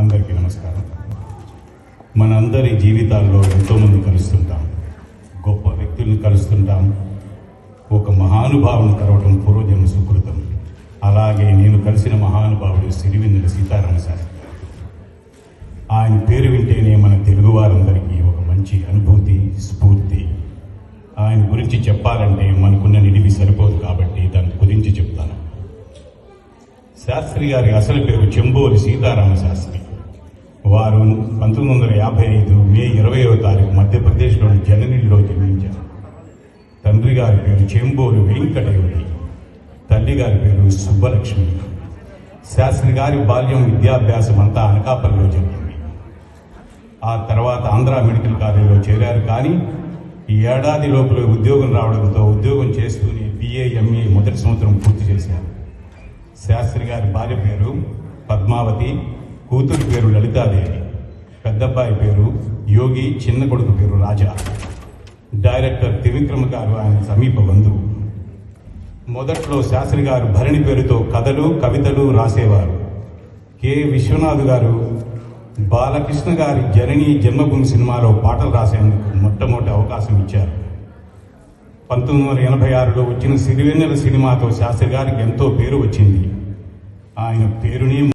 అందరికీ నమస్కారం. మనందరి జీవితాల్లో ఎంతోమంది కలుస్తుంటాం, గొప్ప వ్యక్తులను కలుస్తుంటాం. ఒక మహానుభావుని కలవటం పూర్వజన్మ సుకృతం. అలాగే నేను కలిసిన మహానుభావుడు సిరివెన్నెల సీతారామ శాస్త్రి. ఆయన పేరు వింటేనే మన తెలుగువారందరికీ ఒక మంచి అనుభూతి, స్ఫూర్తి. ఆయన గురించి చెప్పాలంటే మనకున్న నిడివి సరిపోదు, కాబట్టి దాని గురించి చెప్తాను. శాస్త్రి గారి అసలు పేరు చెంబోలి సీతారామ శాస్త్రి. వారు 1955 మే 20వ తారీఖు మధ్యప్రదేశ్లోని జననిలో జన్మించారు. తండ్రి గారి పేరు చెంబోలు వెంకటేవుడి, తల్లి గారి పేరు సుబ్బలక్ష్మి. శాస్త్రి గారి బాల్యం, విద్యాభ్యాసం అంతా అనకాపల్లిలో జరిగింది. ఆ తర్వాత ఆంధ్ర మెడికల్ కాలేజీలో చేరారు. కానీ ఈ ఏడాది లోపల ఉద్యోగం రావడంతో ఉద్యోగం చేస్తూనే BA MA మొదటి సంవత్సరం పూర్తి చేశారు. శాస్త్రి గారి భార్య పేరు పద్మావతి, కూతురు పేరు లలితాదేవి, పెద్దబ్బాయి పేరు యోగి, చిన్న కొడుకు పేరు రాజా. డైరెక్టర్ త్రివిక్రమ గారు ఆయన సమీప బంధువు. మొదట్లో శాస్త్రి గారు భరణి పేరుతో కథలు, కవితలు రాసేవారు. కె విశ్వనాథ్ గారు బాలకృష్ణ గారి జనని జన్మభూమి సినిమాలో పాటలు రాసేందుకు మొట్టమొదటి అవకాశం ఇచ్చారు. 1986లో వచ్చిన సిరివెన్నెల సినిమాతో శాస్త్రి గారికి ఎంతో పేరు వచ్చింది. ఆయన పేరుని